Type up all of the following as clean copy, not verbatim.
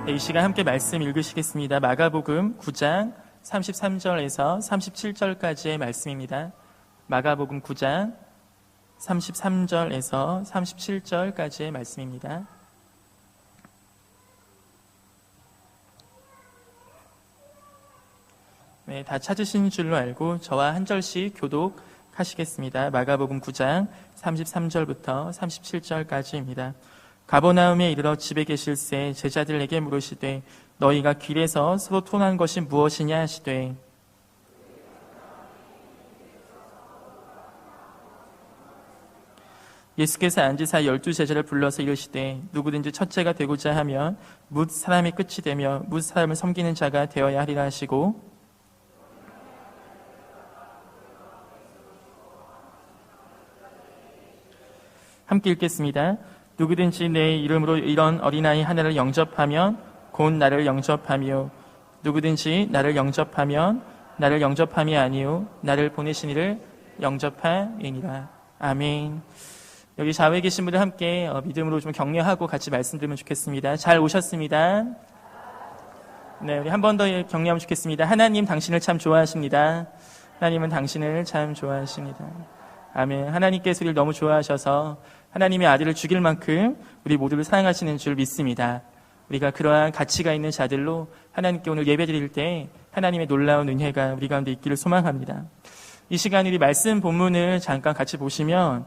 네, 이 시간 함께 말씀 읽으시겠습니다. 마가복음 9장 33절에서 37절까지의 말씀입니다. 마가복음 9장 33절에서 37절까지의 말씀입니다. 네, 다 찾으신 줄로 알고 저와 한 절씩 교독하시겠습니다. 마가복음 9장 33절부터 37절까지입니다. 가버나움에 이르러 집에 계실새 제자들에게 물으시되 너희가 길에서 서로 토난 것이 무엇이냐 하시되 예수께서 앉으사 12제자를 불러서 이르시되 누구든지 첫째가 되고자 하면 뭇 사람의 끝이 되며 뭇 사람을 섬기는 자가 되어야 하리라 하시고 함께 읽겠습니다. 누구든지 내 이름으로 이런 어린아이 하나를 영접하면 곧 나를 영접하며 누구든지 나를 영접하면 나를 영접함이 아니요 나를 보내신 이를 영접함이니라. 아멘. 여기 좌우에 계신 분들 함께 믿음으로 좀 격려하고 같이 말씀드리면 좋겠습니다. 잘 오셨습니다. 네, 우리 한 번 더 격려하면 좋겠습니다. 하나님 당신을 참 좋아하십니다. 하나님은 당신을 참 좋아하십니다. 아멘. 하나님께서 우리를 너무 좋아하셔서 하나님의 아들을 죽일 만큼 우리 모두를 사랑하시는 줄 믿습니다. 우리가 그러한 가치가 있는 자들로 하나님께 오늘 예배드릴 때 하나님의 놀라운 은혜가 우리 가운데 있기를 소망합니다. 이 시간 우리 말씀 본문을 잠깐 같이 보시면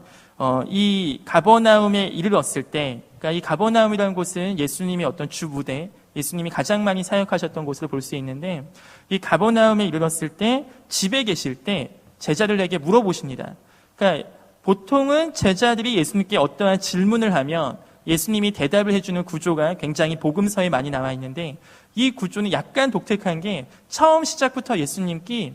이 가버나움에 이르렀을 때, 그러니까 이 가버나움이라는 곳은 예수님의 어떤 주 무대, 예수님이 가장 많이 사역하셨던 곳으로 볼 수 있는데 이 가버나움에 이르렀을 때 집에 계실 때 제자들에게 물어보십니다. 그러니까 보통은 제자들이 예수님께 어떠한 질문을 하면 예수님이 대답을 해주는 구조가 굉장히 복음서에 많이 나와 있는데 이 구조는 약간 독특한 게 처음 시작부터 예수님께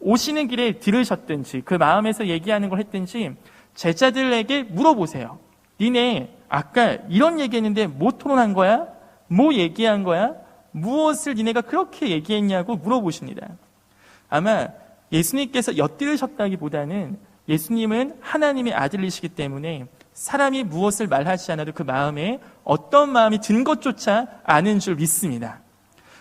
오시는 길에 들으셨든지 그 마음에서 얘기하는 걸 했든지 제자들에게 물어보세요. 니네 아까 이런 얘기했는데 뭐 토론한 거야? 뭐 얘기한 거야? 무엇을 니네가 그렇게 얘기했냐고 물어보십니다. 아마 예수님께서 엿들으셨다기보다는 예수님은 하나님의 아들이시기 때문에 사람이 무엇을 말하지 않아도 그 마음에 어떤 마음이 든 것조차 아는 줄 믿습니다.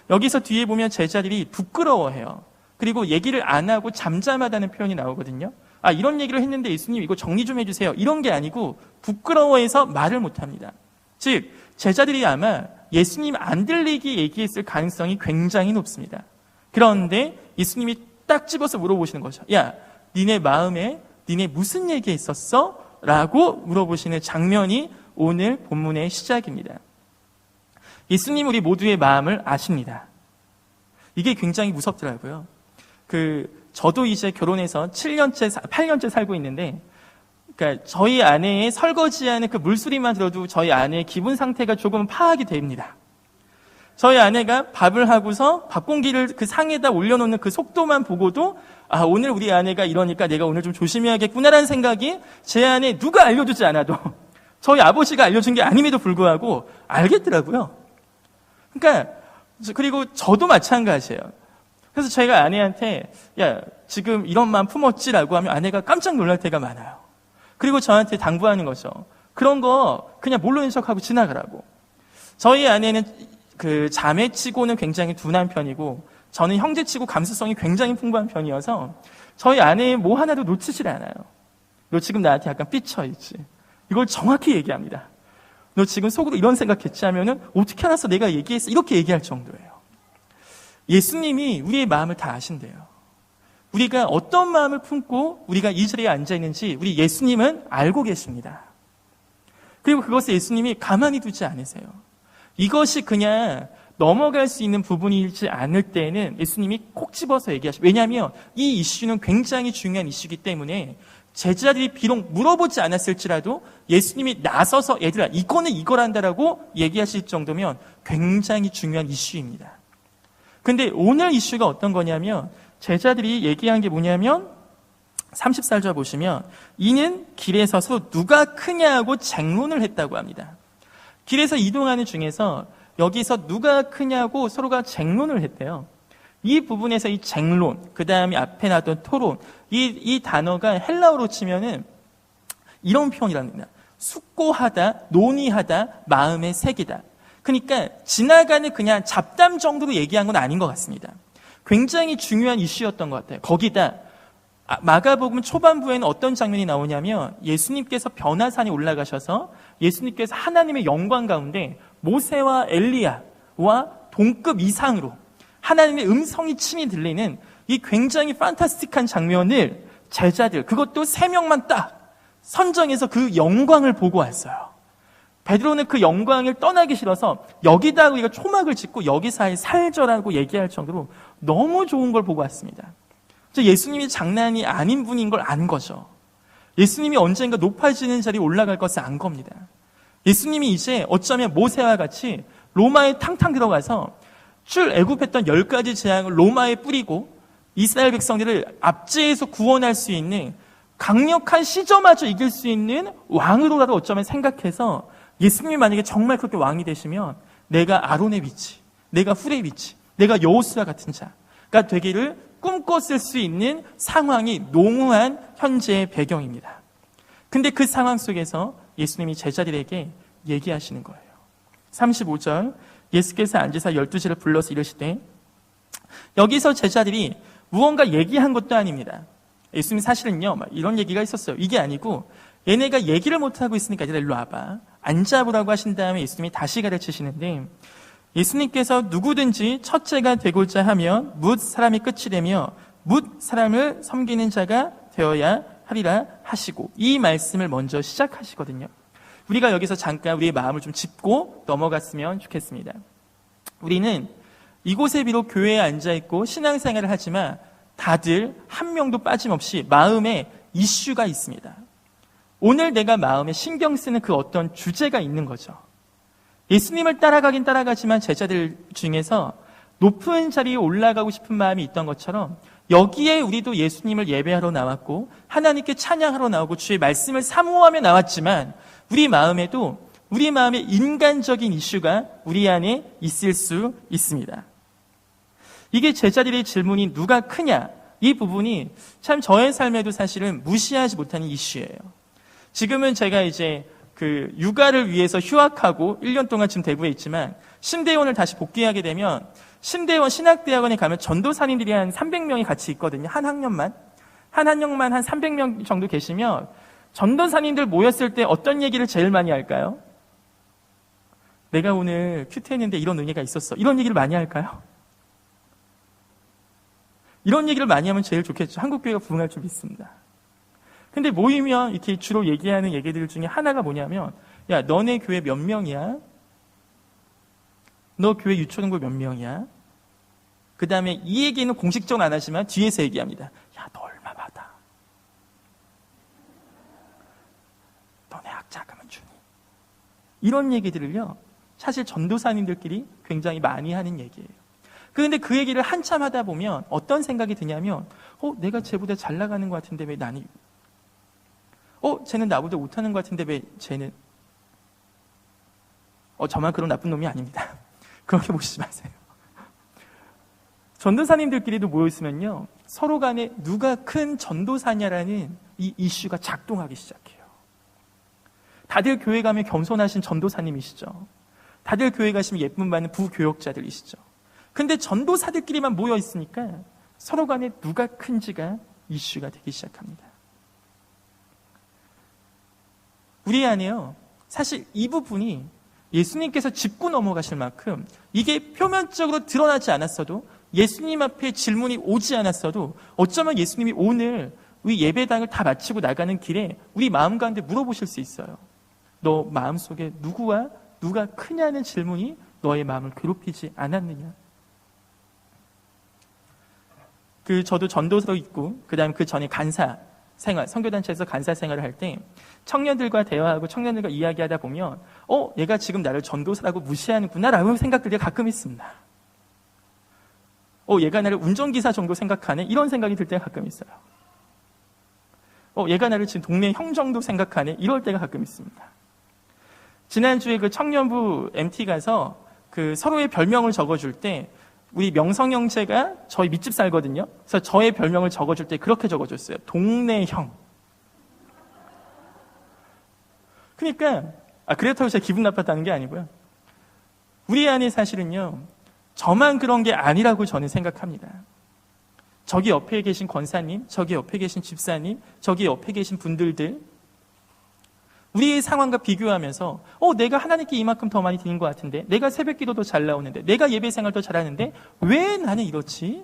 여기서 뒤에 보면 제자들이 부끄러워해요. 그리고 얘기를 안 하고 잠잠하다는 표현이 나오거든요. 이런 얘기를 했는데 예수님 이거 정리 좀 해주세요. 이런 게 아니고 부끄러워해서 말을 못합니다. 즉 제자들이 아마 예수님 안 들리게 얘기했을 가능성이 굉장히 높습니다. 그런데 예수님이 딱 집어서 물어보시는 거죠. 야, 니네 마음에 니네 무슨 얘기했었어? 라고 물어보시는 장면이 오늘 본문의 시작입니다. 예수님 우리 모두의 마음을 아십니다. 이게 굉장히 무섭더라고요. 저도 이제 결혼해서 8년째 살고 있는데, 그러니까 저희 아내의 설거지하는 그 물소리만 들어도 저희 아내의 기분 상태가 조금은 파악이 됩니다. 저희 아내가 밥을 하고서 밥 공기를 그 상에다 올려놓는 그 속도만 보고도 오늘 우리 아내가 이러니까 내가 오늘 좀 조심해야겠구나라는 생각이 제 안에 누가 알려주지 않아도 저희 아버지가 알려준 게 아님에도 불구하고 알겠더라고요. 그러니까 그리고 저도 마찬가지예요. 그래서 제가 아내한테 야 지금 이런 마음 품었지라고 하면 아내가 깜짝 놀랄 때가 많아요. 그리고 저한테 당부하는 거죠. 그런 거 그냥 모르는 척하고 지나가라고. 저희 아내는 자매치고는 굉장히 둔한 편이고 저는 형제치고 감수성이 굉장히 풍부한 편이어서 저희 아내 뭐 하나도 놓치질 않아요. 너 지금 나한테 약간 삐쳐있지. 이걸 정확히 얘기합니다. 너 지금 속으로 이런 생각했지 하면은 어떻게 알았어 내가 얘기했어 이렇게 얘기할 정도예요. 예수님이 우리의 마음을 다 아신대요. 우리가 어떤 마음을 품고 우리가 이 자리에 앉아있는지 우리 예수님은 알고 계십니다. 그리고 그것을 예수님이 가만히 두지 않으세요. 이것이 그냥 넘어갈 수 있는 부분이지 않을 때에는 예수님이 콕 집어서 얘기하시고, 왜냐하면 이 이슈는 굉장히 중요한 이슈이기 때문에 제자들이 비록 물어보지 않았을지라도 예수님이 나서서 얘들아 이거는 이거란다라고 얘기하실 정도면 굉장히 중요한 이슈입니다. 근데 오늘 이슈가 어떤 거냐면 제자들이 얘기한 게 뭐냐면 34절 보시면 이는 길에서 서로 누가 크냐고 쟁론을 했다고 합니다. 길에서 이동하는 중에서 여기서 누가 크냐고 서로가 쟁론을 했대요. 이 부분에서 이 쟁론, 그 다음에 앞에 나왔던 토론, 이 단어가 헬라어로 치면은 이런 표현이랍니다. 숙고하다, 논의하다, 마음의 색이다. 그러니까 지나가는 그냥 잡담 정도로 얘기한 건 아닌 것 같습니다. 굉장히 중요한 이슈였던 것 같아요. 거기다 마가복음 초반부에는 어떤 장면이 나오냐면 예수님께서 변화산에 올라가셔서 예수님께서 하나님의 영광 가운데 모세와 엘리야와 동급 이상으로 하나님의 음성이 친히 들리는 이 굉장히 판타스틱한 장면을 제자들, 그것도 3명만 딱 선정해서 그 영광을 보고 왔어요. 베드로는 그 영광을 떠나기 싫어서 여기다 우리가 초막을 짓고 여기사에 살절하고 얘기할 정도로 너무 좋은 걸 보고 왔습니다. 예수님이 장난이 아닌 분인 걸 안 거죠. 예수님이 언젠가 높아지는 자리에 올라갈 것을 안 겁니다. 예수님이 이제 어쩌면 모세와 같이 로마에 탕탕 들어가서 출애굽했던 10가지 재앙을 로마에 뿌리고 이스라엘 백성들을 압제해서 구원할 수 있는 강력한 시저마저 이길 수 있는 왕으로라도 어쩌면 생각해서 예수님이 만약에 정말 그렇게 왕이 되시면 내가 아론의 위치, 내가 훌의 위치, 내가 여호수아 같은 자가 되기를 꿈꿨을 수 있는 상황이 농후한 현재의 배경입니다. 근데 그 상황 속에서 예수님이 제자들에게 얘기하시는 거예요. 35절 예수께서 앉으사 12지를 불러서 이르시되, 여기서 제자들이 무언가 얘기한 것도 아닙니다. 예수님 사실은요 이런 얘기가 있었어요. 이게 아니고 얘네가 얘기를 못하고 있으니까 얘들아 일로 와봐, 앉아보라고 하신 다음에 예수님이 다시 가르치시는데, 예수님께서 누구든지 첫째가 되고자 하면 뭇 사람이 끝이 되며 뭇 사람을 섬기는 자가 되어야 하리라 하시고, 이 말씀을 먼저 시작하시거든요. 우리가 여기서 잠깐 우리의 마음을 좀 짚고 넘어갔으면 좋겠습니다. 우리는 이곳에 비록 교회에 앉아있고 신앙생활을 하지만 다들 한 명도 빠짐없이 마음에 이슈가 있습니다. 오늘 내가 마음에 신경 쓰는 그 어떤 주제가 있는 거죠. 예수님을 따라가긴 따라가지만 제자들 중에서 높은 자리에 올라가고 싶은 마음이 있던 것처럼 여기에 우리도 예수님을 예배하러 나왔고 하나님께 찬양하러 나오고 주의 말씀을 사모하며 나왔지만 우리 마음에도 우리 마음의 인간적인 이슈가 우리 안에 있을 수 있습니다. 이게 제자들의 질문이 누가 크냐, 이 부분이 참 저의 삶에도 사실은 무시하지 못하는 이슈예요. 지금은 제가 이제 그 육아를 위해서 휴학하고 1년 동안 지금 대구에 있지만 신대원을 다시 복귀하게 되면 신대원 신학대학원에 가면 전도사님들이 한 300명이 같이 있거든요. 한 학년만 한 300명 정도 계시면 전도사님들 모였을 때 어떤 얘기를 제일 많이 할까요? 내가 오늘 큐티했는데 이런 은혜가 있었어, 이런 얘기를 많이 할까요? 이런 얘기를 많이 하면 제일 좋겠죠. 한국교회가 부흥할 줄 믿습니다. 근데 모이면 이렇게 주로 얘기하는 얘기들 중에 하나가 뭐냐면, 야, 너네 교회 몇 명이야? 너 교회 유초등부 몇 명이야? 그 다음에 이 얘기는 공식적으로 안 하지만 뒤에서 얘기합니다. 야, 너 얼마 받아? 너네 학자금은 주니? 이런 얘기들을요, 사실 전도사님들끼리 굉장히 많이 하는 얘기예요. 그런데 그 얘기를 한참 하다 보면 어떤 생각이 드냐면, 내가 쟤보다 잘 나가는 것 같은데 왜 나는, 쟤는 나보다 못하는 것 같은데 왜 쟤는, 저만 그런 나쁜 놈이 아닙니다. 그렇게 보시지 마세요. 전도사님들끼리도 모여있으면요, 서로 간에 누가 큰 전도사냐라는 이 이슈가 작동하기 시작해요. 다들 교회 가면 겸손하신 전도사님이시죠. 다들 교회 가시면 예쁨 받는 부교역자들이시죠. 근데 전도사들끼리만 모여 있으니까 서로 간에 누가 큰지가 이슈가 되기 시작합니다. 우리 안에요, 사실 이 부분이 예수님께서 짚고 넘어가실 만큼 이게 표면적으로 드러나지 않았어도, 예수님 앞에 질문이 오지 않았어도 어쩌면 예수님이 오늘 우리 예배당을 다 마치고 나가는 길에 우리 마음 가운데 물어보실 수 있어요. 너 마음속에 누가 크냐는 질문이 너의 마음을 괴롭히지 않았느냐? 저도 전도서로 있고, 그 다음에 그 전에 간사 생활, 선교단체에서 간사 생활을 할 때 청년들과 대화하고 청년들과 이야기하다 보면 얘가 지금 나를 전도사라고 무시하는구나 라고 생각들이 가끔 있습니다. 얘가 나를 운전기사 정도 생각하네, 이런 생각이 들 때가 가끔 있어요. 얘가 나를 지금 동네 형 정도 생각하네, 이럴 때가 가끔 있습니다. 지난주에 그 청년부 MT 가서 그 서로의 별명을 적어줄 때 우리 명성형제가 저희 밑집 살거든요. 그래서 저의 별명을 적어줄 때 그렇게 적어줬어요. 동네 형. 그러니까 그렇다고 제가 기분 나빴다는 게 아니고요. 우리 안에 사실은요, 저만 그런 게 아니라고 저는 생각합니다. 저기 옆에 계신 권사님, 저기 옆에 계신 집사님, 저기 옆에 계신 분들들, 우리의 상황과 비교하면서 내가 하나님께 이만큼 더 많이 드린 것 같은데, 내가 새벽 기도도 잘 나오는데, 내가 예배 생활도 잘하는데 왜 나는 이렇지?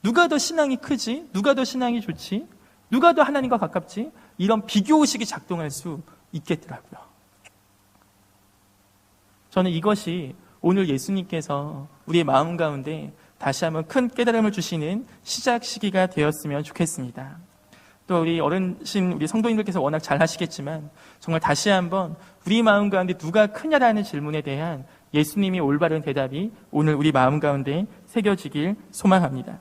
누가 더 신앙이 크지? 누가 더 신앙이 좋지? 누가 더 하나님과 가깝지? 이런 비교의식이 작동할 수 있겠더라고요. 저는 이것이 오늘 예수님께서 우리의 마음 가운데 다시 한번 큰 깨달음을 주시는 시작 시기가 되었으면 좋겠습니다. 또 우리 어르신, 우리 성도님들께서 워낙 잘 하시겠지만 정말 다시 한번 우리 마음 가운데 누가 크냐라는 질문에 대한 예수님이 올바른 대답이 오늘 우리 마음 가운데 새겨지길 소망합니다.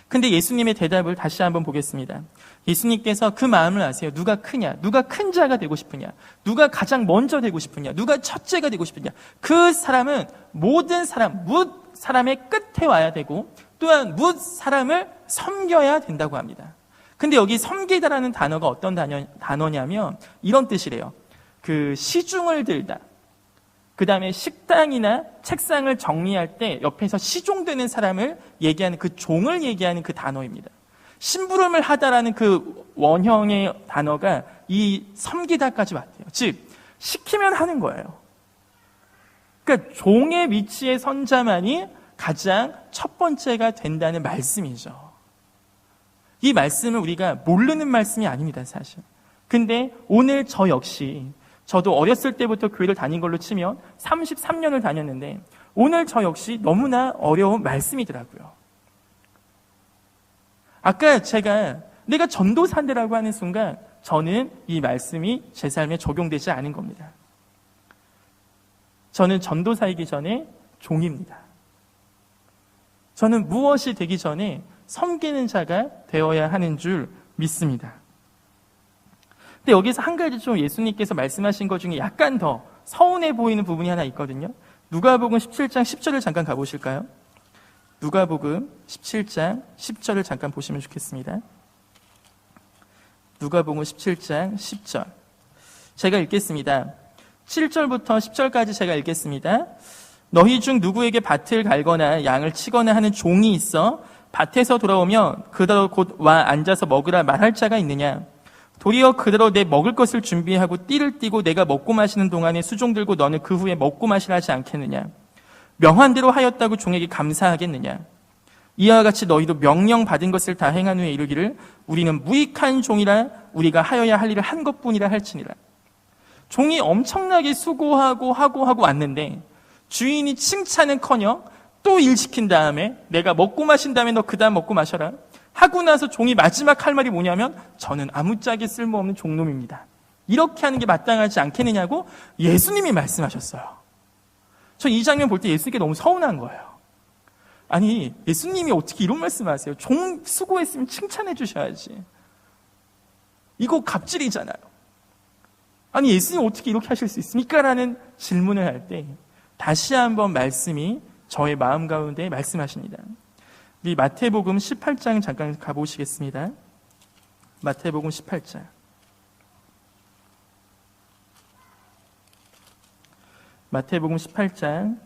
근데 예수님의 대답을 다시 한번 보겠습니다. 예수님께서 그 마음을 아세요. 누가 크냐? 누가 큰 자가 되고 싶으냐? 누가 가장 먼저 되고 싶으냐? 누가 첫째가 되고 싶으냐? 그 사람은 모든 사람, 뭇 사람의 끝에 와야 되고 또한 뭇 사람을 섬겨야 된다고 합니다. 근데 여기 섬기다라는 단어가 어떤 단어냐면 이런 뜻이래요. 그 시중을 들다. 그 다음에 식당이나 책상을 정리할 때 옆에서 시종되는 사람을 얘기하는 그 종을 얘기하는 그 단어입니다. 심부름을 하다라는 그 원형의 단어가 이 섬기다까지 왔대요. 즉 시키면 하는 거예요. 그러니까 종의 위치에 선 자만이 가장 첫 번째가 된다는 말씀이죠. 이 말씀은 우리가 모르는 말씀이 아닙니다, 사실. 근데 오늘 저 역시 저도 어렸을 때부터 교회를 다닌 걸로 치면 33년을 다녔는데 오늘 저 역시 너무나 어려운 말씀이더라고요. 아까 제가 내가 전도사인데라고 하는 순간 저는 이 말씀이 제 삶에 적용되지 않은 겁니다. 저는 전도사이기 전에 종입니다. 저는 무엇이 되기 전에 섬기는 자가 되어야 하는 줄 믿습니다. 근데 여기서 한 가지 좀 예수님께서 말씀하신 것 중에 약간 더 서운해 보이는 부분이 하나 있거든요. 누가복음 17장 10절을 잠깐 가보실까요? 누가복음 17장 10절을 잠깐 보시면 좋겠습니다. 누가복음 17장 10절. 제가 읽겠습니다. 7절부터 10절까지 제가 읽겠습니다. 너희 중 누구에게 밭을 갈거나 양을 치거나 하는 종이 있어 밭에서 돌아오면 그대로 곧 와 앉아서 먹으라 말할 자가 있느냐? 도리어 그대로 내 먹을 것을 준비하고 띠를 띠고 내가 먹고 마시는 동안에 수종 들고 너는 그 후에 먹고 마시라 하지 않겠느냐? 명한 대로 하였다고 종에게 감사하겠느냐? 이와 같이 너희도 명령 받은 것을 다 행한 후에 이르기를 우리는 무익한 종이라 우리가 하여야 할 일을 한 것뿐이라 할지니라. 종이 엄청나게 수고하고 하고 왔는데 주인이 칭찬은커녕 또 일 시킨 다음에 내가 먹고 마신 다음에 너 그 다음 먹고 마셔라 하고 나서 종이 마지막 할 말이 뭐냐면 저는 아무짝에 쓸모없는 종놈입니다. 이렇게 하는 게 마땅하지 않겠느냐고 예수님이 말씀하셨어요. 저 이 장면 볼 때 예수님께 너무 서운한 거예요. 아니 예수님이 어떻게 이런 말씀하세요? 종 수고했으면 칭찬해 주셔야지. 이거 갑질이잖아요. 아니 예수님 어떻게 이렇게 하실 수 있습니까? 라는 질문을 할 때 다시 한번 말씀이 저의 마음 가운데 말씀하십니다. 우리 마태복음 18장 잠깐 가보시겠습니다. 마태복음 18장. 마태복음 18장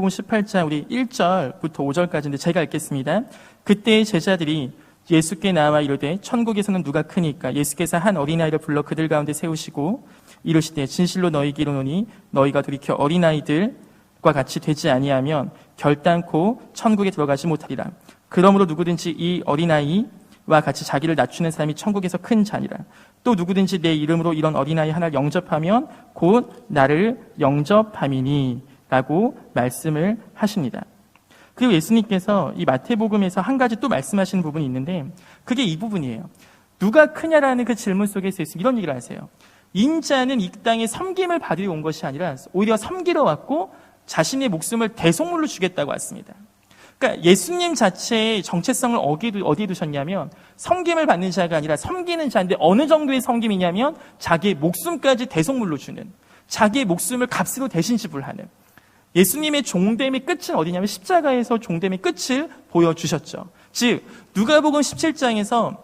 18장 우리 1절부터 5절까지인데 제가 읽겠습니다. 그때 제자들이 예수께 나와 이르되 천국에서는 누가 크니까? 예수께서 한 어린아이를 불러 그들 가운데 세우시고 이르시되 진실로 너희에게 이르노니 너희가 돌이켜 어린아이들과 같이 되지 아니하면 결단코 천국에 들어가지 못하리라. 그러므로 누구든지 이 어린아이와 같이 자기를 낮추는 사람이 천국에서 큰 자니라. 또 누구든지 내 이름으로 이런 어린아이 하나를 영접하면 곧 나를 영접함이니 라고 말씀을 하십니다. 그리고 예수님께서 이 마태복음에서 한 가지 또 말씀하시는 부분이 있는데 그게 이 부분이에요. 누가 크냐라는 그 질문 속에서 예수님 이런 얘기를 하세요. 인자는 이 땅에 섬김을 받으러 온 것이 아니라 오히려 섬기러 왔고 자신의 목숨을 대속물로 주겠다고 왔습니다. 그러니까 예수님 자체의 정체성을 어디에 두셨냐면 섬김을 받는 자가 아니라 섬기는 자인데 어느 정도의 섬김이냐면 자기의 목숨까지 대속물로 주는, 자기의 목숨을 값으로 대신 지불하는, 예수님의 종됨의 끝은 어디냐면 십자가에서 종됨의 끝을 보여주셨죠. 즉 누가복음 17장에서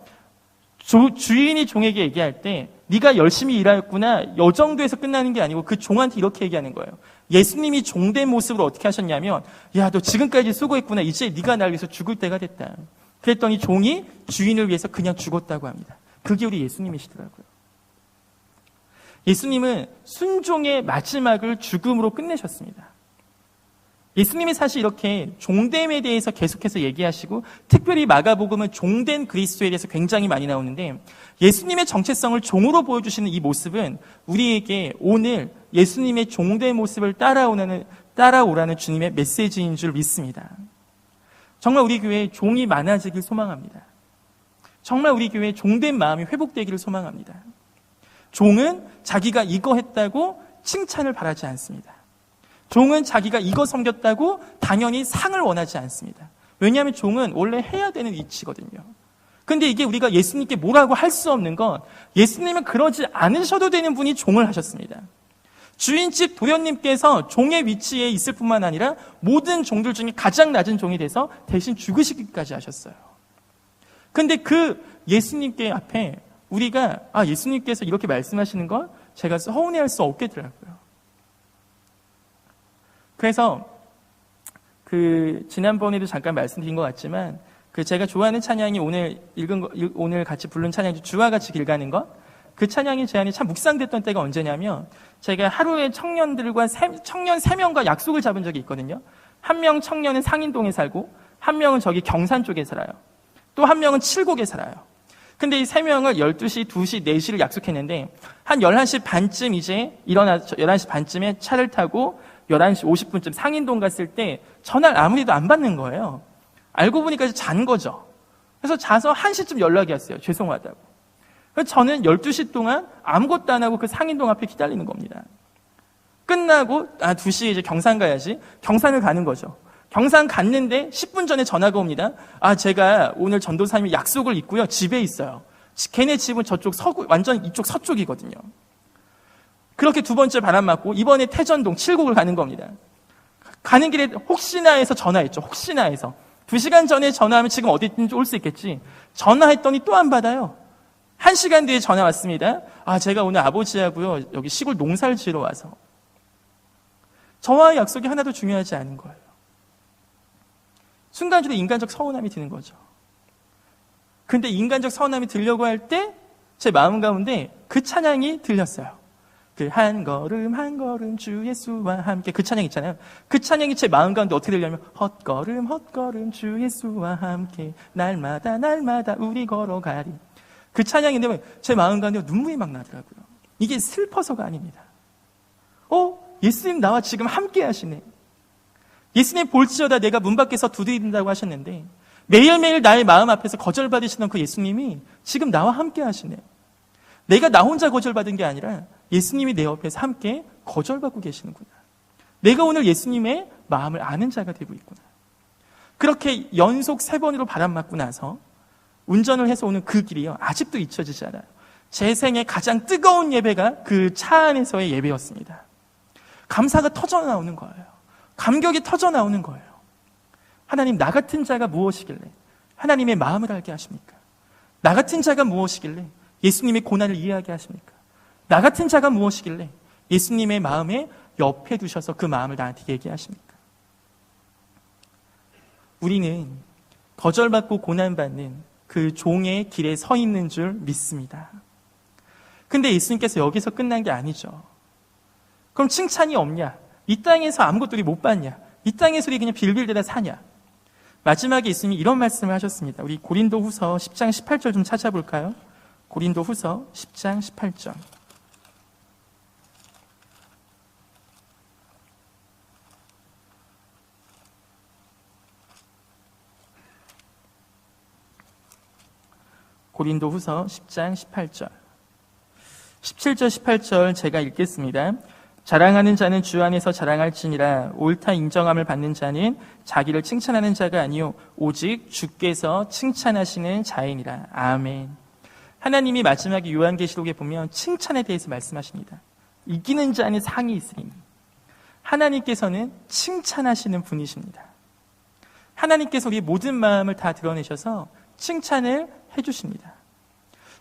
주인이 종에게 얘기할 때 네가 열심히 일하였구나, 이 정도에서 끝나는 게 아니고 그 종한테 이렇게 얘기하는 거예요. 예수님이 종된 모습으로 어떻게 하셨냐면, 야, 너 지금까지 수고했구나, 이제 네가 나를 위해서 죽을 때가 됐다. 그랬더니 종이 주인을 위해서 그냥 죽었다고 합니다. 그게 우리 예수님이시더라고요. 예수님은 순종의 마지막을 죽음으로 끝내셨습니다. 예수님이 사실 이렇게 종됨에 대해서 계속해서 얘기하시고, 특별히 마가복음은 종된 그리스도에 대해서 굉장히 많이 나오는데, 예수님의 정체성을 종으로 보여주시는 이 모습은 우리에게 오늘 예수님의 종된 모습을 따라오라는 주님의 메시지인 줄 믿습니다. 정말 우리 교회에 종이 많아지길 소망합니다. 정말 우리 교회에 종된 마음이 회복되기를 소망합니다. 종은 자기가 이거 했다고 칭찬을 바라지 않습니다. 종은 자기가 이거 섬겼다고 당연히 상을 원하지 않습니다. 왜냐하면 종은 원래 해야 되는 위치거든요. 근데 이게 우리가 예수님께 뭐라고 할 수 없는 건, 예수님은 그러지 않으셔도 되는 분이 종을 하셨습니다. 주인집 도련님께서 종의 위치에 있을 뿐만 아니라 모든 종들 중에 가장 낮은 종이 돼서 대신 죽으시기까지 하셨어요. 근데 그 예수님께 앞에 우리가 예수님께서 이렇게 말씀하시는 걸 제가 서운해할 수 없겠더라고요. 그래서 지난번에도 잠깐 말씀드린 것 같지만 제가 좋아하는 찬양이 오늘 같이 부른 찬양이 주와 같이 길 가는 것, 그 찬양이 제 안에 참 묵상됐던 때가 언제냐면, 제가 하루에 청년 3명과 약속을 잡은 적이 있거든요. 한 명 청년은 상인동에 살고, 한 명은 저기 경산 쪽에 살아요. 또 한 명은 칠곡에 살아요. 근데 이 3명을 12시, 2시, 4시를 약속했는데, 한 11시 반쯤 이제 11시 반쯤에 차를 타고 11시 50분쯤 상인동 갔을 때 전화를 아무리도 안 받는 거예요. 알고 보니까 잔 거죠. 그래서 자서 1시쯤 연락이 왔어요. 죄송하다고. 그래서 저는 12시 동안 아무것도 안 하고 그 상인동 앞에 기다리는 겁니다. 끝나고 2시에 이제 경산 가야지. 경산을 가는 거죠. 경산 갔는데 10분 전에 전화가 옵니다. 제가 오늘 전도사님이 약속을 있고요. 집에 있어요. 걔네 집은 저쪽 완전 이쪽 서쪽이거든요. 그렇게 두 번째 바람 맞고 이번에 태전동 칠곡을 가는 겁니다. 가는 길에 혹시나 해서 전화했죠. 혹시나 해서. 2시간 전에 전화하면 지금 어디 있는지 올 수 있겠지. 전화했더니 또 안 받아요. 1시간 뒤에 전화 왔습니다. 제가 오늘 아버지하고요, 여기 시골 농사를 지러 와서. 저와의 약속이 하나도 중요하지 않은 거예요. 순간적으로 인간적 서운함이 드는 거죠. 근데 인간적 서운함이 들려고 할 때 제 마음 가운데 그 찬양이 들렸어요. 한 걸음 한 걸음 주 예수와 함께, 그 찬양 있잖아요. 그 찬양이 제 마음 가운데 어떻게 들려면, 헛걸음 헛걸음 주 예수와 함께 날마다 날마다 우리 걸어가리. 그 찬양인데 제 마음 가운데 눈물이 막 나더라고요. 이게 슬퍼서가 아닙니다. 예수님 나와 지금 함께 하시네. 예수님 볼지어다 내가 문 밖에서 두드린다고 하셨는데, 매일매일 나의 마음 앞에서 거절받으시던 그 예수님이 지금 나와 함께 하시네. 내가 나 혼자 거절받은 게 아니라 예수님이 내 옆에서 함께 거절받고 계시는구나. 내가 오늘 예수님의 마음을 아는 자가 되고 있구나. 그렇게 연속 3번으로 바람 맞고 나서 운전을 해서 오는 그 길이요, 아직도 잊혀지지 않아요. 제 생애 가장 뜨거운 예배가 그 차 안에서의 예배였습니다. 감사가 터져 나오는 거예요. 감격이 터져 나오는 거예요. 하나님, 나 같은 자가 무엇이길래 하나님의 마음을 알게 하십니까? 나 같은 자가 무엇이길래 예수님의 고난을 이해하게 하십니까? 나 같은 자가 무엇이길래 예수님의 마음에 옆에 두셔서 그 마음을 나한테 얘기하십니까? 우리는 거절받고 고난받는 그 종의 길에 서 있는 줄 믿습니다. 근데 예수님께서 여기서 끝난 게 아니죠. 그럼 칭찬이 없냐? 이 땅에서 아무것도 우리 못 받냐? 이 땅에서 우리 그냥 빌빌대다 사냐? 마지막에 예수님이 이런 말씀을 하셨습니다. 우리 고린도후서 10장 18절 좀 찾아볼까요? 고린도후서 10장 18절. 고린도후서 10장 18절. 17절 18절 제가 읽겠습니다. 자랑하는 자는 주 안에서 자랑할지니라. 옳다 인정함을 받는 자는 자기를 칭찬하는 자가 아니요 오직 주께서 칭찬하시는 자이니라. 아멘. 하나님이 마지막에 요한계시록에 보면 칭찬에 대해서 말씀하십니다. 이기는 자는 상이 있으리니. 하나님께서는 칭찬하시는 분이십니다. 하나님께서 우리 모든 마음을 다 드러내셔서 칭찬을 해주십니다.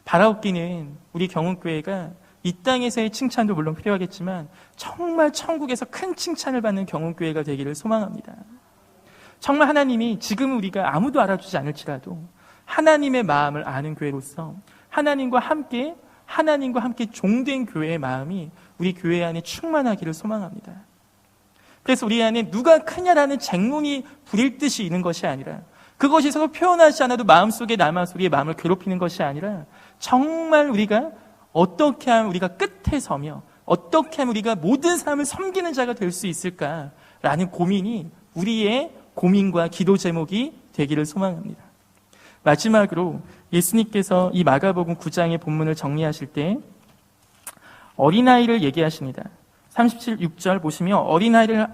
바라옵기는 우리 경운교회가 이 땅에서의 칭찬도 물론 필요하겠지만 정말 천국에서 큰 칭찬을 받는 경운교회가 되기를 소망합니다. 정말 하나님이 지금 우리가 아무도 알아주지 않을지라도 하나님의 마음을 아는 교회로서 하나님과 함께 종된 교회의 마음이 우리 교회 안에 충만하기를 소망합니다. 그래서 우리 안에 누가 크냐라는 쟁론이 부릴 듯이 있는 것이 아니라 그것이 서로 표현하지 않아도 마음속에 남아서 우리의 마음을 괴롭히는 것이 아니라 정말 우리가 어떻게 하면 우리가 끝에 서며 어떻게 하면 우리가 모든 사람을 섬기는 자가 될 수 있을까라는 고민이 우리의 고민과 기도 제목이 되기를 소망합니다. 마지막으로 예수님께서 이 마가복음 9장의 본문을 정리하실 때 어린아이를 얘기하십니다. 37, 6절 보시면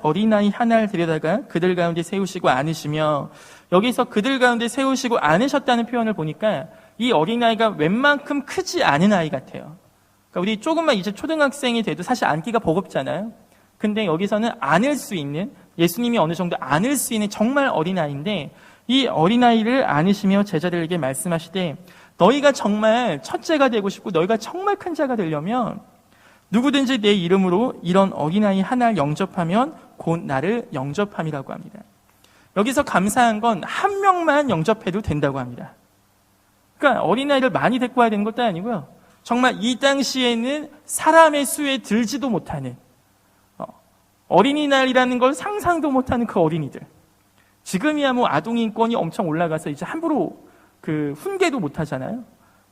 어린아이 하나를 데려다가 그들 가운데 세우시고 안으시며, 여기서 그들 가운데 세우시고 안으셨다는 표현을 보니까 이 어린아이가 웬만큼 크지 않은 아이 같아요. 그러니까 우리 조금만 이제 초등학생이 돼도 사실 안기가 버겁잖아요. 근데 여기서는 안을 수 있는, 예수님이 어느 정도 안을 수 있는 정말 어린아이인데 이 어린아이를 안으시며 제자들에게 말씀하시되 너희가 정말 첫째가 되고 싶고 너희가 정말 큰 자가 되려면 누구든지 내 이름으로 이런 어린아이 하나를 영접하면 곧 나를 영접함이라고 합니다. 여기서 감사한 건 한 명만 영접해도 된다고 합니다. 그러니까 어린아이를 많이 데리고 와야 되는 것도 아니고요. 정말 이 당시에는 사람의 수에 들지도 못하는 어린이날이라는 걸 상상도 못하는 그 어린이들. 지금이야 뭐 아동인권이 엄청 올라가서 이제 함부로 훈계도 못하잖아요.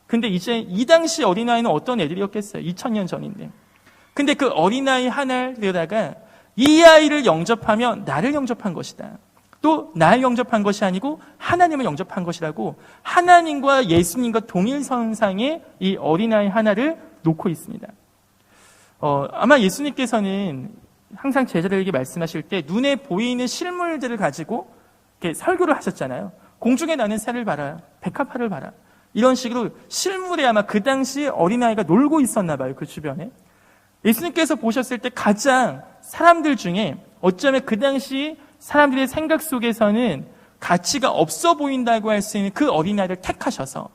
근데 이제 이 당시 어린아이는 어떤 애들이었겠어요? 2000년 전인데. 근데 그 어린아이 하나를 데려다가 이 아이를 영접하면 나를 영접한 것이다. 또 나를 영접한 것이 아니고 하나님을 영접한 것이라고 하나님과 예수님과 동일선상에 이 어린아이 하나를 놓고 있습니다. 아마 예수님께서는 항상 제자들에게 말씀하실 때 눈에 보이는 실물들을 가지고 이렇게 설교를 하셨잖아요. 공중에 나는 새를 봐라, 백합화를 봐라. 이런 식으로 실물에 아마 그 당시 어린아이가 놀고 있었나 봐요. 그 주변에. 예수님께서 보셨을 때 가장 사람들 중에 어쩌면 그 당시 사람들의 생각 속에서는 가치가 없어 보인다고 할 수 있는 그 어린아이를 택하셔서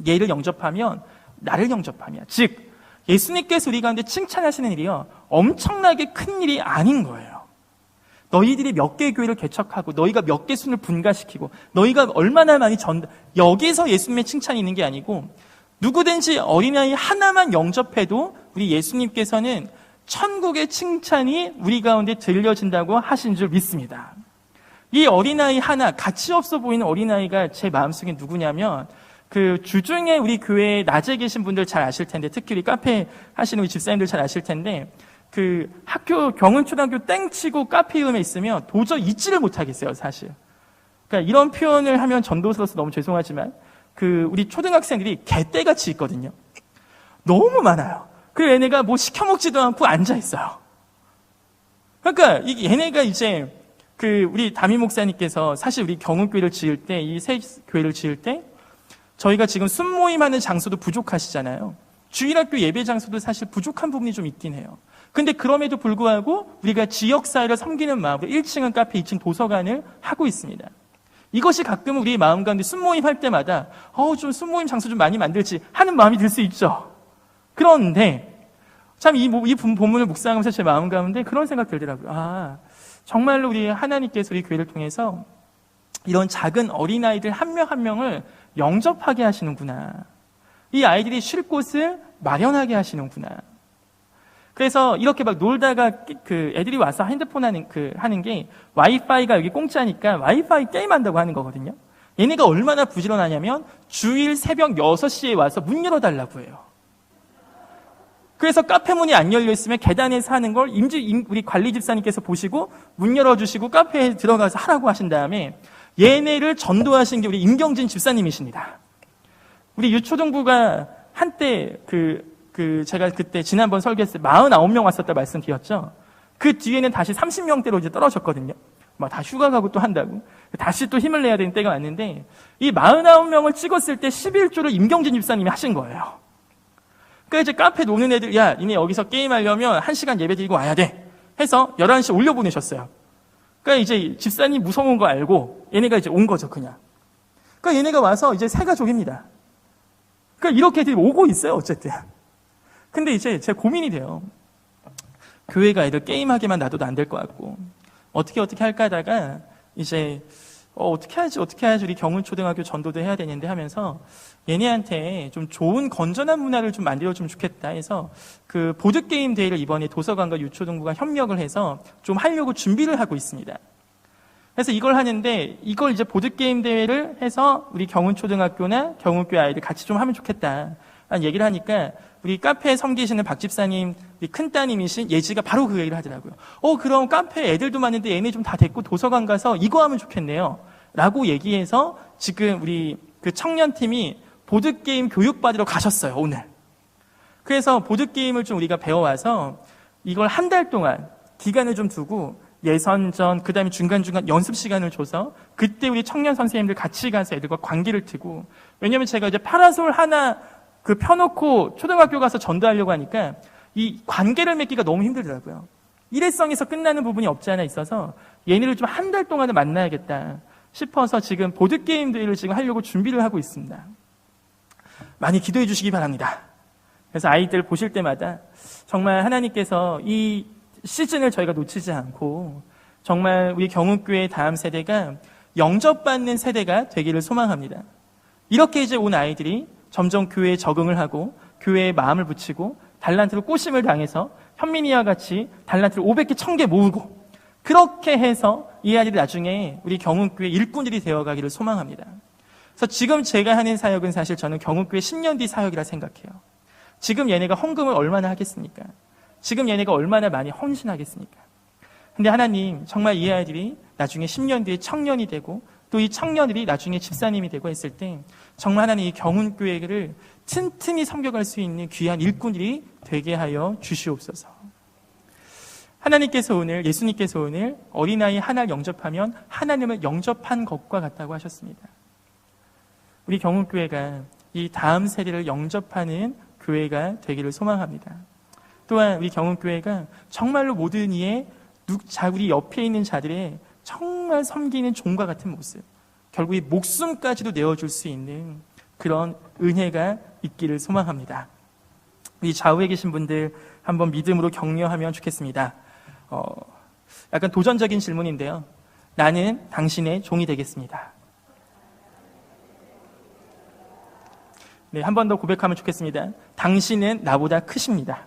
얘를 영접하면 나를 영접하며, 즉 예수님께서 우리 가운데 칭찬하시는 일이요 엄청나게 큰 일이 아닌 거예요. 너희들이 몇 개의 교회를 개척하고 너희가 몇 개 순을 분가시키고 너희가 얼마나 많이 여기서 예수님의 칭찬이 있는 게 아니고 누구든지 어린아이 하나만 영접해도 우리 예수님께서는 천국의 칭찬이 우리 가운데 들려진다고 하신 줄 믿습니다. 이 어린아이 하나, 가치 없어 보이는 어린아이가 제 마음속에 누구냐면 주중에 우리 교회에 낮에 계신 분들 잘 아실 텐데, 특히 우리 카페 하시는 우리 집사님들 잘 아실 텐데, 학교 경은초등학교 땡치고 카페 이름에 있으면 도저히 잊지를 못하겠어요, 사실. 그러니까 이런 표현을 하면 전도서로서 너무 죄송하지만 우리 초등학생들이 개떼같이 있거든요. 너무 많아요. 그리고 얘네가 뭐 시켜먹지도 않고 앉아있어요. 그러니까 얘네가 이제 우리 담임 목사님께서 사실 우리 경운교회를 지을 때, 이 새 교회를 지을 때 저희가 지금 순모임하는 장소도 부족하시잖아요. 주일학교 예배 장소도 사실 부족한 부분이 좀 있긴 해요. 근데 그럼에도 불구하고 우리가 지역사회를 섬기는 마음으로 1층은 카페, 2층 도서관을 하고 있습니다. 이것이 가끔 우리 마음 가운데 순모임 할 때마다 좀 순모임 장소 좀 많이 만들지 하는 마음이 들 수 있죠. 그런데 참 이 본문을 묵상하면서 제 마음 가운데 그런 생각 들더라고요. 정말로 우리 하나님께서 우리 교회를 통해서 이런 작은 어린아이들 한 명 한 명을 영접하게 하시는구나. 이 아이들이 쉴 곳을 마련하게 하시는구나. 그래서 이렇게 막 놀다가 애들이 와서 핸드폰 하는 게 와이파이가 여기 공짜니까 와이파이 게임한다고 하는 거거든요. 얘네가 얼마나 부지런하냐면 주일 새벽 6시에 와서 문 열어달라고 해요. 그래서 카페 문이 안 열려있으면 계단에서 하는 걸 우리 관리 집사님께서 보시고 문 열어주시고 카페에 들어가서 하라고 하신 다음에 얘네를 전도하신 게 우리 임경진 집사님이십니다. 우리 유초등부가 한때 제가 그때 지난번 설교했을 때 49명 왔었다 말씀드렸죠. 그 뒤에는 다시 30명대로 이제 떨어졌거든요. 막 다 휴가 가고 또 한다고. 다시 또 힘을 내야 되는 때가 왔는데, 이 49명을 찍었을 때 11조를 임경진 집사님이 하신 거예요. 그러니까 이제 카페 노는 애들, 야, 니네 여기서 게임하려면 1시간 예배 드리고 와야 돼. 해서 11시 올려보내셨어요. 그러니까 이제 집사님 무서운 거 알고 얘네가 이제 온 거죠, 그냥. 그러니까 얘네가 와서 이제 새 가족입니다. 그러니까 이렇게 애들이 오고 있어요, 어쨌든. 근데 이제 제 고민이 돼요. 교회가 애들 게임하게만 놔둬도 안 될 것 같고, 어떻게 할까 하다가 이제 어떻게 하지 우리 경운초등학교 전도도 해야 되는데 하면서 얘네한테 좀 좋은 건전한 문화를 좀 만들어주면 좋겠다 해서 그 보드게임 대회를 이번에 도서관과 유초등부가 협력을 해서 좀 하려고 준비를 하고 있습니다. 그래서 이걸 하는데, 이걸 이제 보드게임 대회를 해서 우리 경운초등학교나 경운교회 아이들 같이 좀 하면 좋겠다 라는 얘기를 하니까, 우리 카페에 섬기시는 박 집사님, 우리 큰따님이신 예지가 바로 그 얘기를 하더라고요. 그럼 카페에 애들도 많은데 얘네 좀 다 데리고 도서관 가서 이거 하면 좋겠네요 라고 얘기해서 지금 우리 그 청년팀이 보드게임 교육받으러 가셨어요, 오늘. 그래서 보드게임을 좀 우리가 배워와서 이걸 한 달 동안 기간을 좀 두고 예선전, 그 다음에 중간중간 연습 시간을 줘서 그때 우리 청년 선생님들 같이 가서 애들과 관계를 트고, 왜냐면 제가 이제 파라솔 하나 펴놓고 초등학교 가서 전도하려고 하니까 이 관계를 맺기가 너무 힘들더라고요. 일회성에서 끝나는 부분이 없지 않아 있어서 얘네를 좀 한 달 동안은 만나야겠다 싶어서 지금 보드게임 대회를 지금 하려고 준비를 하고 있습니다. 많이 기도해 주시기 바랍니다. 그래서 아이들 보실 때마다 정말 하나님께서 이 시즌을 저희가 놓치지 않고 정말 우리 경운교회 다음 세대가 영접받는 세대가 되기를 소망합니다. 이렇게 이제 온 아이들이 점점 교회에 적응을 하고 교회에 마음을 붙이고 달란트로 꼬심을 당해서 현민이와 같이 달란트를 500개, 1000개 모으고, 그렇게 해서 이 아이들이 나중에 우리 경운교회 일꾼들이 되어가기를 소망합니다. 그래서 지금 제가 하는 사역은 사실 저는 경운교회 10년 뒤 사역이라 생각해요. 지금 얘네가 헌금을 얼마나 하겠습니까? 지금 얘네가 얼마나 많이 헌신하겠습니까? 근데 하나님, 정말 이 아이들이 나중에 10년 뒤에 청년이 되고 또 이 청년들이 나중에 집사님이 되고 했을 때 정말 하나님 이 경운교회를 튼튼히 섬겨갈 수 있는 귀한 일꾼들이 되게 하여 주시옵소서. 하나님께서 오늘, 예수님께서 오늘 어린아이 하나를 영접하면 하나님을 영접한 것과 같다고 하셨습니다. 우리 경운교회가 이 다음 세대를 영접하는 교회가 되기를 소망합니다. 또한 우리 경운교회가 정말로 모든 이의 우리 옆에 있는 자들의 정말 섬기는 종과 같은 모습, 결국 이 목숨까지도 내어줄 수 있는 그런 은혜가 있기를 소망합니다. 우리 좌우에 계신 분들 한번 믿음으로 격려하면 좋겠습니다. 약간 도전적인 질문인데요. 나는 당신의 종이 되겠습니다. 네, 한 번 더 고백하면 좋겠습니다. 당신은 나보다 크십니다.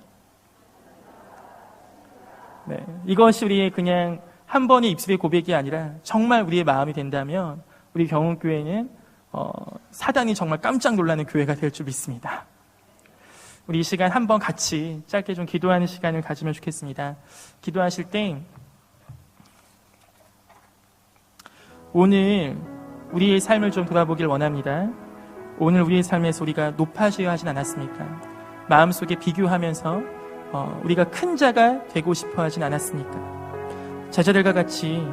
네, 이것이 우리의 그냥 한 번의 입술의 고백이 아니라 정말 우리의 마음이 된다면 우리 경운교회는 사단이 정말 깜짝 놀라는 교회가 될 줄 믿습니다. 우리 이 시간 한번 같이 짧게 좀 기도하는 시간을 가지면 좋겠습니다. 기도하실 때 오늘 우리의 삶을 좀 돌아보길 원합니다. 오늘 우리의 삶에서 우리가 높아져야 하진 않았습니까? 마음속에 비교하면서 우리가 큰 자가 되고 싶어 하진 않았습니까? 제자들과 같이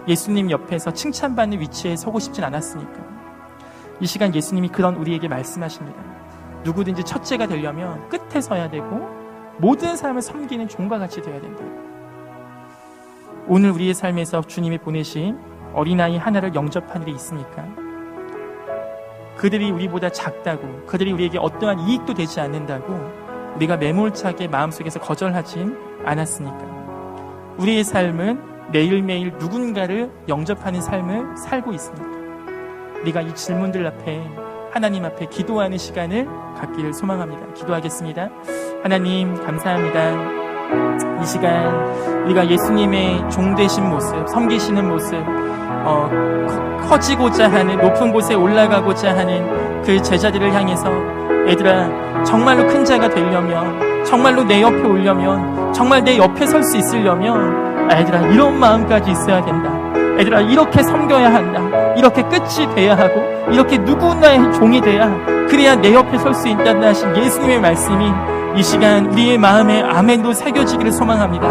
예수님 옆에서 칭찬받는 위치에 서고 싶진 않았습니까? 이 시간 예수님이 그런 우리에게 말씀하십니다. 누구든지 첫째가 되려면 끝에 서야 되고 모든 사람을 섬기는 종과 같이 되어야 된다. 오늘 우리의 삶에서 주님이 보내신 어린아이 하나를 영접한 일이 있습니까? 그들이 우리보다 작다고, 그들이 우리에게 어떠한 이익도 되지 않는다고 우리가 매몰차게 마음속에서 거절하진 않았습니까? 우리의 삶은 매일매일 누군가를 영접하는 삶을 살고 있습니다. 우리가 이 질문들 앞에 하나님 앞에 기도하는 시간을 갖기를 소망합니다. 기도하겠습니다. 하나님 감사합니다. 이 시간 우리가 예수님의 종 되신 모습, 섬기시는 모습, 커지고자 하는, 높은 곳에 올라가고자 하는 그 제자들을 향해서 얘들아, 정말로 큰 자가 되려면, 정말로 내 옆에 오려면, 정말 내 옆에 설 수 있으려면 얘들아 이런 마음까지 있어야 된다. 얘들아 이렇게 섬겨야 한다. 이렇게 끝이 돼야 하고 이렇게 누구나의 종이 돼야 그래야 내 옆에 설 수 있다는 하신 예수님의 말씀이 이 시간 우리의 마음에 아멘으로 새겨지기를 소망합니다.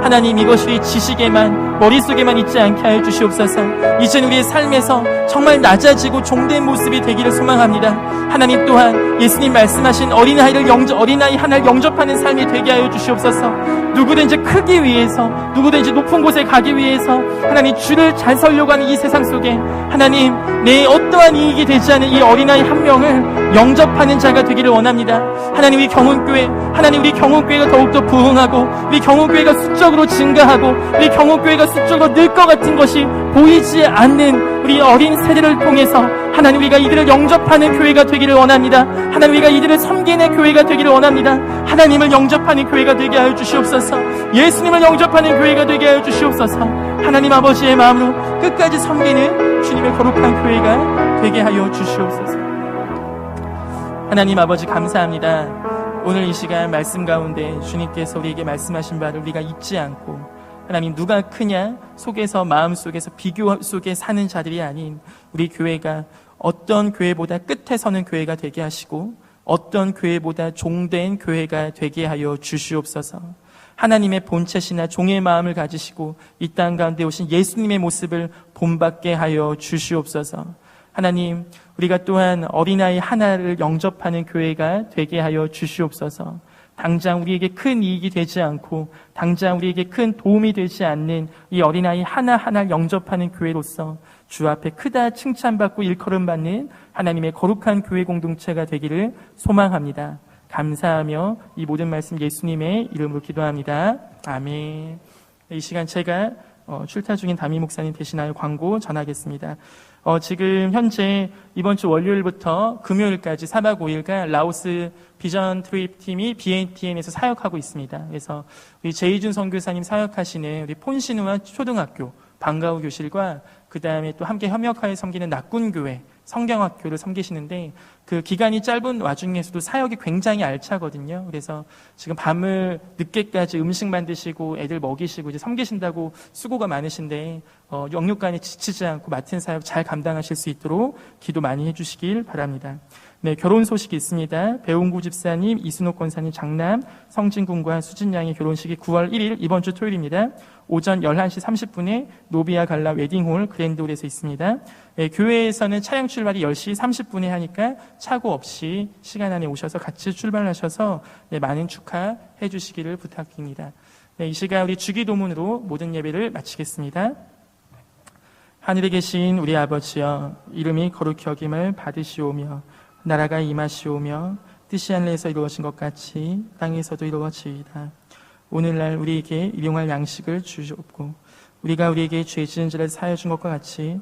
하나님, 이것이 지식에만, 머릿속에만 있지 않게 하여 주시옵소서. 이제는 우리의 삶에서 정말 낮아지고 종된 모습이 되기를 소망합니다. 하나님, 또한 예수님 말씀하신 어린아이 하나를 영접하는 삶이 되게 하여 주시옵소서. 누구든지 크기 위해서, 누구든지 높은 곳에 가기 위해서 하나님 주를 잘 살려고 하는 이 세상 속에 하나님, 내 어떠한 이익이 되지 않은 이 어린아이 한 명을 영접하는 자가 되기를 원합니다. 하나님, 우리 경운교회, 하나님, 우리 경운교회가 더욱더 부흥하고 우리 경운교회가 수적으로 증가하고 우리 경운교회가 수적으로 늘 것 같은 것이 보이지 않는 우리 어린 세대를 통해서 하나님, 우리가 이들을 영접하는 교회가 되기를 원합니다. 하나님, 우리가 이들을 섬기는 교회가 되기를 원합니다. 하나님을 영접하는 교회가 되게 하여 주시옵소서. 예수님을 영접하는 교회가 되게 하여 주시옵소서. 하나님 아버지의 마음으로 끝까지 섬기는 주님의 거룩한 교회가 되게 하여 주시옵소서. 하나님 아버지, 감사합니다. 오늘 이 시간 말씀 가운데 주님께서 우리에게 말씀하신 바를 우리가 잊지 않고 하나님, 누가 크냐 속에서, 마음속에서 비교 속에 사는 자들이 아닌 우리 교회가 어떤 교회보다 끝에 서는 교회가 되게 하시고 어떤 교회보다 종된 교회가 되게 하여 주시옵소서. 하나님의 본체시나 종의 마음을 가지시고 이 땅 가운데 오신 예수님의 모습을 본받게 하여 주시옵소서. 하나님, 우리가 또한 어린아이 하나를 영접하는 교회가 되게 하여 주시옵소서. 당장 우리에게 큰 이익이 되지 않고 당장 우리에게 큰 도움이 되지 않는 이 어린아이 하나하나를 영접하는 교회로서 주 앞에 크다 칭찬받고 일컬음받는 하나님의 거룩한 교회 공동체가 되기를 소망합니다. 감사하며 이 모든 말씀 예수님의 이름으로 기도합니다. 아멘. 이 시간 제가 출타 중인 담임 목사님 대신하여 광고 전하겠습니다. 지금 현재 이번 주 월요일부터 금요일까지 4박 5일간 라오스 비전 트립 팀이 BNTN에서 사역하고 있습니다. 그래서 우리 제이준 선교사님 사역하시는 우리 폰신우와 초등학교 방과후 교실과 그 다음에 또 함께 협력하여 섬기는 낙군교회 성경학교를 섬기시는데 그 기간이 짧은 와중에서도 사역이 굉장히 알차거든요. 그래서 지금 밤을 늦게까지 음식 만드시고 애들 먹이시고 이제 섬기신다고 수고가 많으신데 영육간에 지치지 않고 맡은 사역 잘 감당하실 수 있도록 기도 많이 해주시길 바랍니다. 네, 결혼 소식이 있습니다. 배웅구 집사님, 이순옥 권사님 장남 성진군과 수진양의 결혼식이 9월 1일 이번 주 토요일입니다. 오전 11시 30분에 노비아 갈라 웨딩홀 그랜드홀에서 있습니다. 네, 교회에서는 차량 출발이 10시 30분에 하니까 착오 없이 시간 안에 오셔서 같이 출발하셔서 네, 많은 축하해 주시기를 부탁드립니다. 네, 이 시간 우리 주기도문으로 모든 예배를 마치겠습니다. 하늘에 계신 우리 아버지여, 이름이 거룩히 여김을 받으시오며 나라가 임하시오며 뜻이 하늘에서 이루어진 것 같이 땅에서도 이루어지이다. 오늘날 우리에게 일용할 양식을 주시옵고 우리가 우리에게 죄 지은 자를 사하여 준 것과 같이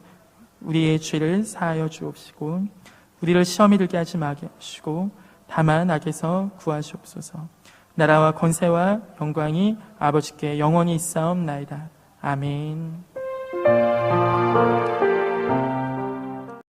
우리의 죄를 사하여 주옵시고 우리를 시험에 들게 하지 마게 하시고 다만 악에서 구하시옵소서. 나라와 권세와 영광이 아버지께 영원히 있사옵나이다. 아멘.